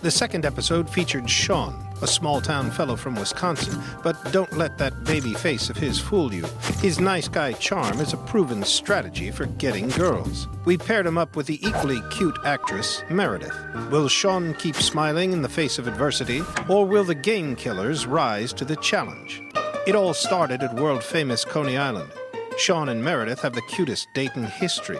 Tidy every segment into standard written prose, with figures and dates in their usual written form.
The second episode featured Sean, a small-town fellow from Wisconsin, but don't let that baby face of his fool you. His nice guy charm is a proven strategy for getting girls. We paired him up with the equally cute actress, Meredith. Will Sean keep smiling in the face of adversity, or will the game killers rise to the challenge? It all started at world-famous Coney Island. Sean and Meredith have the cutest date in history.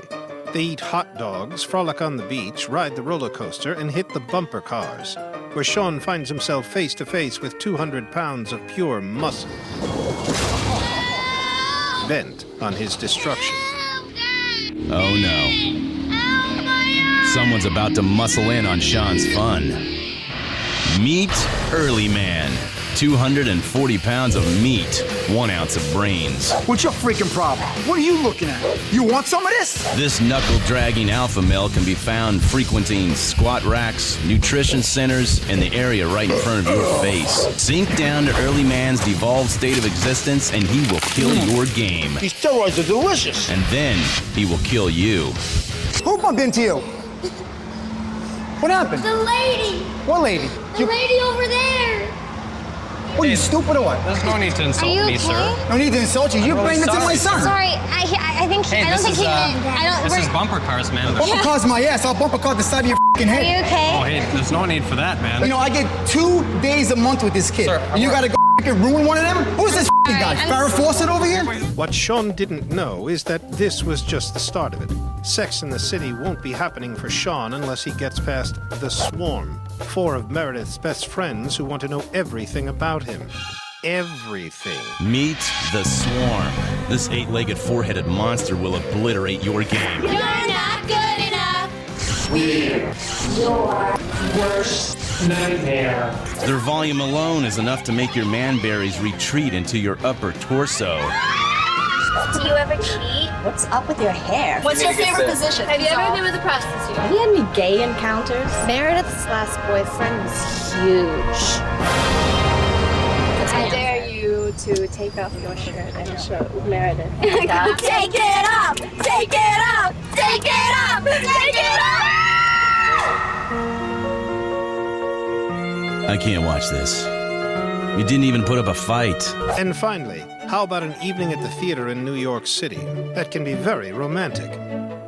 They eat hot dogs, frolic on the beach, ride the roller coaster, and hit the bumper cars, where Sean finds himself face to face with 200 pounds of pure muscle, bent on his destruction. Oh no. Someone's about to muscle in on Sean's fun. Meet Early Man. 240 pounds of meat, 1 ounce of brains. What's your freaking problem? What are you looking at? You want some of this? This knuckle-dragging alpha male can be found frequenting squat racks, nutrition centers, and the area right in front of your face. Sink down to Early Man's devolved state of existence, and he will kill your game. These steroids are delicious. And then he will kill you. Who bumped into you? What happened? The lady! What lady? The lady over there! What, are you stupid or what? There's no need to insult Are you me, okay? sir. No need to insult you. You blamed it to my son. Sorry, I think Hey, I don't think he meant that. this is bumper cars, man. Bumper car's my ass. I'll bumper car the side of your fucking Are head. you okay? Oh, hey, there's no need for that, man. You know, I get 2 days a month with this kid. Sir, and you gotta go fucking ruin one of them? Who's this fucking guy? I'm Farrah Fawcett over here? What Sean didn't know is that this was just the start of it. Sex in the City won't be happening for Sean unless he gets past the Swarm, 4 of Meredith's best friends who want to know everything about him. Everything. Meet the Swarm. This 8-legged, 4-headed monster will obliterate your game. You're not good enough! We're your worst nightmare. Their volume alone is enough to make your man-berries retreat into your upper torso. Do you ever cheat? What's up with your hair? What's your favorite position? Have you ever been with a prostitute? Have you had any gay encounters? Meredith's last boyfriend was huge. I dare you to take off your shirt and show Meredith. Take it up! Take it up! Take it up! Take it up! I can't watch this. You didn't even put up a fight. And finally, how about an evening at the theater in New York City? That can be very romantic.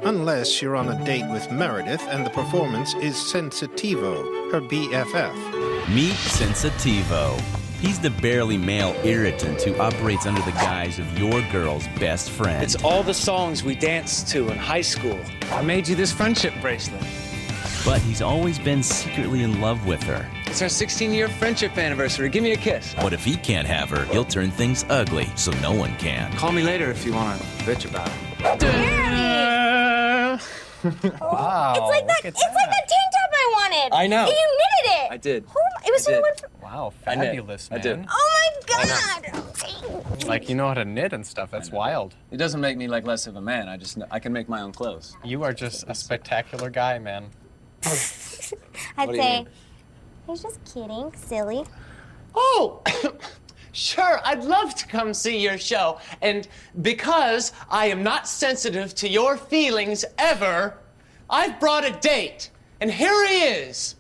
Unless you're on a date with Meredith and the performance is Sensitivo, her BFF. Meet Sensitivo. He's the barely male irritant who operates under the guise of your girl's best friend. It's all the songs we danced to in high school. I made you this friendship bracelet. But he's always been secretly in love with her. It's our 16-year friendship anniversary. Give me a kiss. But if he can't have her, he'll turn things ugly so no one can. Call me later if you want to bitch about it. Wow. It's like that tank top I wanted! I know. And you knitted it! I did. It was I the did. one from... Wow, I knit. fabulous, I man. did. Oh my god! Like, you know how to knit and stuff. That's wild. It doesn't make me like less of a man. I can make my own clothes. You are just a spectacular guy, man. I'd What do you say, mean? he's just kidding, silly. Oh, sure, I'd love to come see your show. And because I am not sensitive to your feelings ever, I've brought a date. And here he is.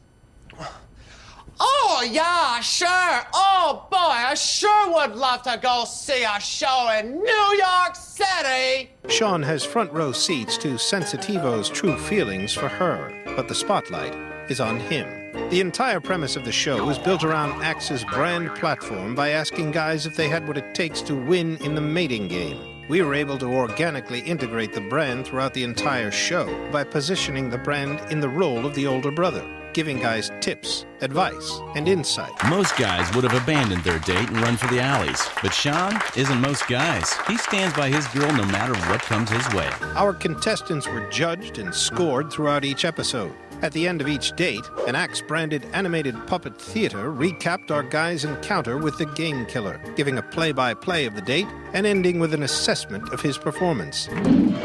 Oh, yeah, sure. Oh, boy, I sure would love to go see a show in New York City. Sean has front row seats to Sensitivo's true feelings for her, but the spotlight is on him. The entire premise of the show is built around Axe's brand platform by asking guys if they had what it takes to win in the mating game. We were able to organically integrate the brand throughout the entire show by positioning the brand in the role of the older brother, giving guys tips, advice, and insight. Most guys would have abandoned their date and run for the alleys. But Sean isn't most guys. He stands by his girl no matter what comes his way. Our contestants were judged and scored throughout each episode. At the end of each date, an Axe-branded animated puppet theater recapped our guys' encounter with the game killer, giving a play-by-play of the date and ending with an assessment of his performance.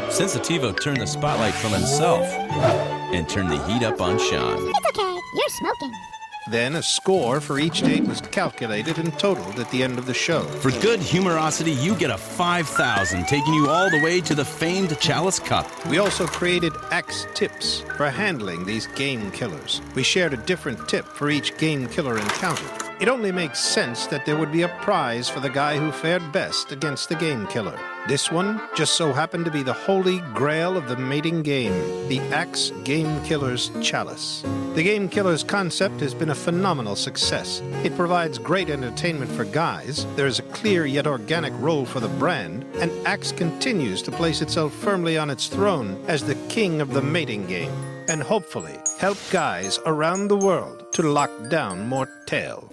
Sensitivo turned the spotlight from himself and turned the heat up on Sean. It's okay, you're smoking. Then a score for each date was calculated and totaled at the end of the show. For good humorosity, you get a 5,000, taking you all the way to the famed Chalice Cup. We also created Axe tips for handling these game killers. We shared a different tip for each game killer encountered. It only makes sense that there would be a prize for the guy who fared best against the game killer. This one just so happened to be the holy grail of the mating game, the Axe Game Killer's Chalice. The Game Killer's concept has been a phenomenal success. It provides great entertainment for guys, there is a clear yet organic role for the brand, and Axe continues to place itself firmly on its throne as the king of the mating game, and hopefully help guys around the world to lock down more tail.